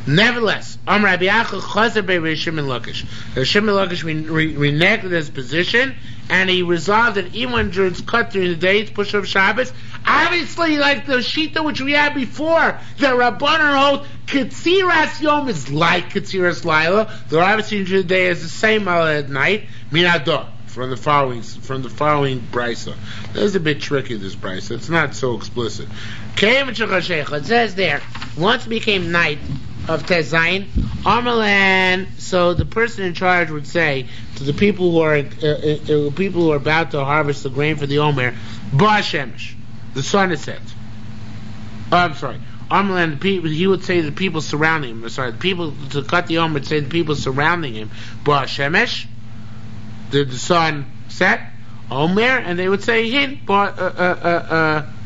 Nevertheless, Rabbi Yachal Chazer by Shimon Lakish. Shimon Lakish reneged his position, and he resolved that even when it's cut during the day, it's push of Shabbos. Obviously, like the shita which we had before, the Rabbanan hold K'tziras Yom is like K'tziras Laila. The obviously during the day is the same at night. Minadah. From the following brisa. This is a bit tricky, this brisa. It's not so explicit. It says there, once it became night of Tezayin, Amalan, so the person in charge would say to the people who are about to harvest the grain for the Omer, Ba'Shemesh, the sun is set. I'm sorry. Amalan, the people, he would say to the people surrounding him, the people to cut the Omer would say to the people surrounding him, Ba'Shemesh, the sun set, Omer, and they would say, Hin,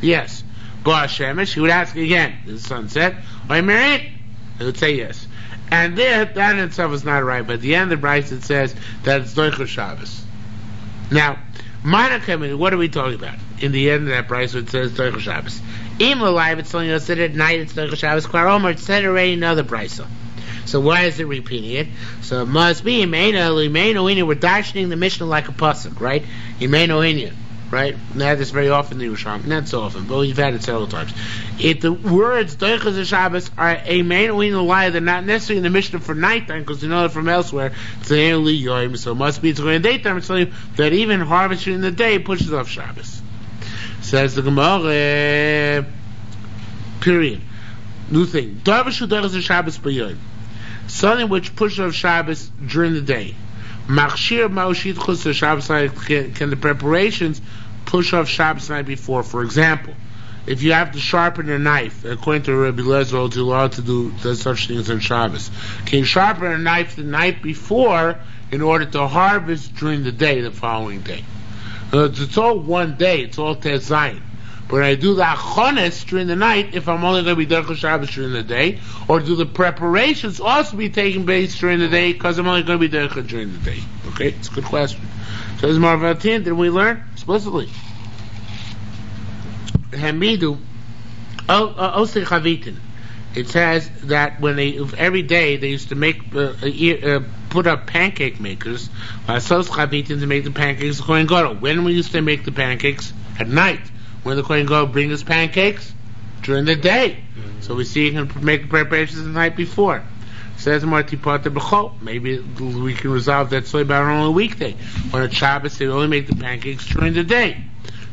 yes. Ba'Shemesh, he would ask again, did the sun set? Omer, Hin. They would say yes. And that in itself is not right, but at the end of the Bryce it says that it's Doichas Shabbos. Now, what are we talking about? In the end of that Bryce it says Doichas Shabbos. Im Alive, it's telling us that at night it's Doichas Shabbos. Kvar Omer, it said already another Bryce. So why is it repeating it? So it must be Imeinu Inya. We're dashing the Mishnah like a pasuk, right? Imeinu Inya, right? We had this very often in the Yerushalmi, not so often, but we've had it several times. If the words Doichas Shabbos are Imeinu Inya, they're not necessarily in the Mishnah for nighttime, because we know it from elsewhere. So it must be it's going in daytime. It's telling you that even harvesting in the day pushes off Shabbos. Says the Gemara. Period. New thing. Doichas Shabbos b'yoyim. something which pushes off Shabbos during the day. Machshir ma'oshit chutz to Shabbos night. Can the preparations push off Shabbos night before? For example, if you have to sharpen your knife, according to Rabbi Lezer, you're allowed to do such things on Shabbos. Can you sharpen a knife the night before in order to harvest during the day, the following day? It's all one day. It's all Tez Zayin. But I do the achones during the night if I'm only going to be Derech Shabbos during the day, or do the preparations also be taking place during the day because I'm only going to be Derech during the day? Okay, it's a good question. So as Marvatin, did we learn explicitly? Hamidu, Osei Chavitin. It says that when every day they used to make put up pancake makers, Sos Chavitin, to make the pancakes. The Kohen Gadol. When we used to make the pancakes? At night. When the Kohen Gadol bring us pancakes? During the day. So we see you can make the preparations the night before. Says Martipata B'chol. Maybe we can resolve that story about only a weekday. On a Shabbos, they only make the pancakes during the day.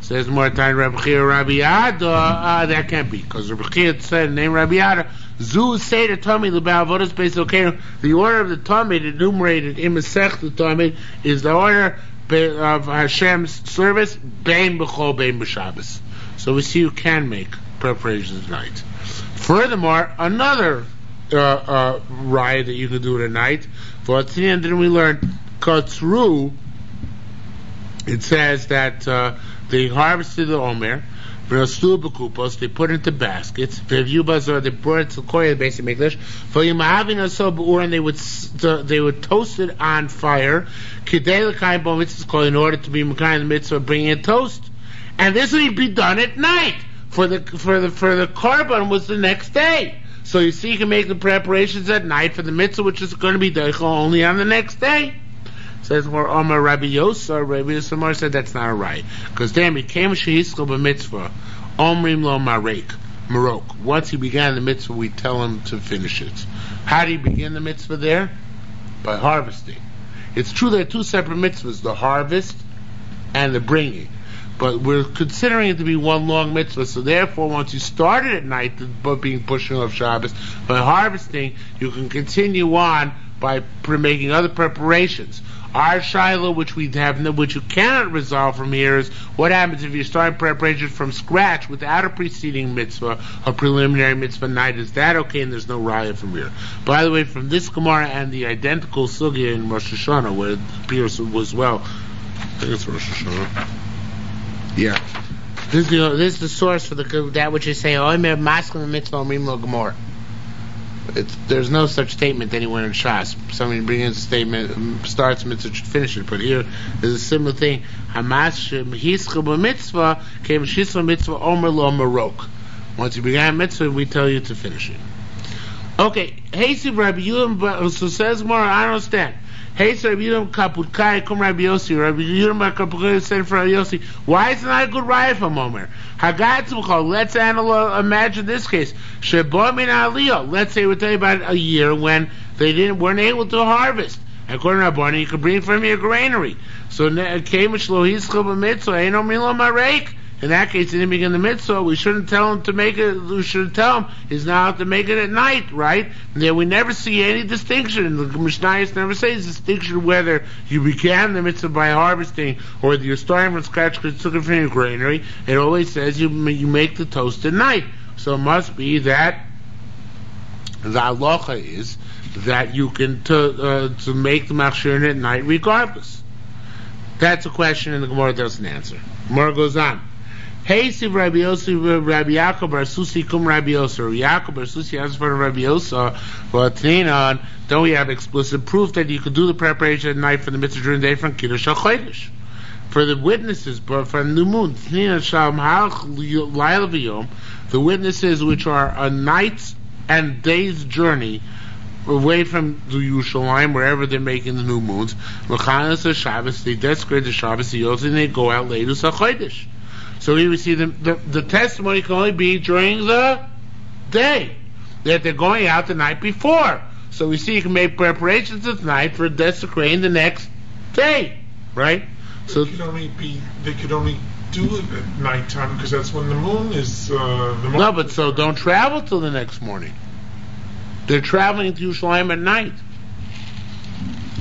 Says more time Rabbi Chia Rabbi Yada. That can't be, because Rabbi Chia said name Rabbi Yada. Zu Seder Tamid L'Bal Avodas Beis Elokeinu. The order of the Tamid enumerated in Masech the Tamid is the order of Hashem's service, Bein B'chol Bein B'Shabbos. So we see you can make preparations at night. Furthermore, another ride that you can do at night. For Tzinian, didn't we learn Katzru? It says that they harvested the Omer, they put it into baskets, they brought it to Korea, basically English, and they would toast it on fire, in order to be Mekayim the mitzvah, bringing a toast. And this would be done at night. For the korban was the next day. So you see, you can make the preparations at night for the mitzvah, which is going to be deichel only on the next day. Says more Omar Rabbi Yosar said that's not right, because then became shehiskol b'mitzvah omrim lo marok. Once he began the mitzvah, we tell him to finish it. How do you begin the mitzvah there? By harvesting. It's true there are two separate mitzvahs, the harvest and the bringing, but we're considering it to be one long mitzvah. So therefore, once you started at night, but being pushing off Shabbos, by harvesting, you can continue on by making other preparations. Our shiloh, which you cannot resolve from here, is what happens if you start preparation from scratch without a preceding mitzvah, a preliminary mitzvah night. Is that okay? And there's no raya from here. By the way, from this Gemara and the identical sugya in Rosh Hashanah, where it appears as well, I think it's Rosh Hashanah. Yeah, this is the source for that which you say, "Oimer masculine mitzvah omrim lo gemor." There's no such statement anywhere in Shas. Somebody brings a statement, starts mitzvah, should finish it. But here, there's a similar thing. Hamas hischel b'mitzvah came shisla mitzvah omer lo marok. Once you began mitzvah, we tell you to finish it. Okay, hey, Rabbi Yudam, so says more. I don't understand. Hey, Rabbi Yudam kaputkai kum Rabbi Yossi. Rabbi Yudam kaputkai said for Rabbi Yossi. Why is it not a good raya for Momer? Let's imagine this case. Let's say we're talking about a year when they weren't able to harvest. According to Rabbanan, you could bring from your granary. So in that case, he didn't begin the mitzvah. We shouldn't tell him to make it. We should tell him he's not to make it at night, right? And then we never see any distinction. The Mishnayos never says distinction whether you began the mitzvah by harvesting or you're starting from scratch because you took it from your granary. It always says you make the toast at night. So it must be that the halacha is that you can to make the machshir at night regardless. That's a question, and the Gemara doesn't answer. Gemara goes on. Hey, Siv Rabbi Yossi, Rabbi Yaakov Bar Susi kum Rabbi Yossi. Yaakov Bar Susi asks for Rabbi Yossi. Well, Tninan, don't we have explicit proof that you could do the preparation at night for the mitzvah during the day from Kiddush HaChodesh? For the witnesses, but for new moon, Tninan Shalom Halach Laila V'Yom, the witnesses which are a night and day's journey away from the Yerushalmi, wherever they're making the new moons, Mechanas Shabbos, they desecrate the Shabbos, and they go out later HaChodesh. So here we see the testimony can only be during the day, that they're going out the night before. So we see you can make preparations at night for desecrating the next day, right? So they could only do it at nighttime because that's when the moon is the moon. No, but so don't travel till the next morning. They're traveling to Yerushalayim at night.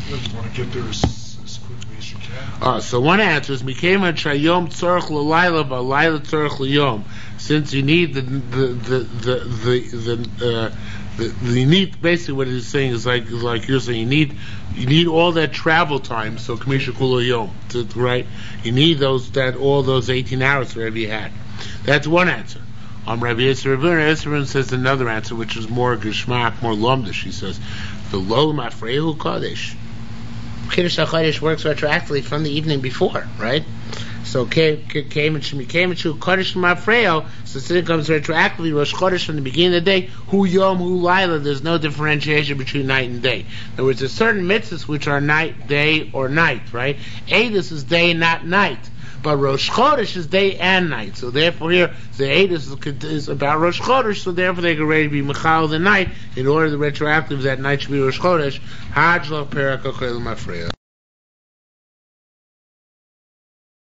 You want to get there as quickly as you can. So one answer is Mikema Chayom Tzorch L'Layla V'Layla Tzorch L'Yom. Since you need the need, basically what he's saying is like you're saying, you need all that travel time. So Kamisha Kula Yom, right? You need all those 18 hours wherever you had. That's one answer. Rabbi Yisrael says another answer, which is more geschmack, more lomdish. He says, the lo mafrehu kodesh. Kiddush HaChodesh works retroactively from the evening before, right? So came to Kodesh Mafreo, so since it comes retroactively, Rosh Chodesh from the beginning of the day, Hu Yom, Hu Laila, there's no differentiation between night and day. In other words, there's certain mitzvahs which are night, day, or night, right? Eidos is day, not night. But Rosh Chodesh is day and night. So therefore here, the Eidos is about Rosh Chodesh, so therefore they can already be Mechal the night, in order the retroactive that night should be Rosh Chodesh. Hajla Peraka Chel Mafreo.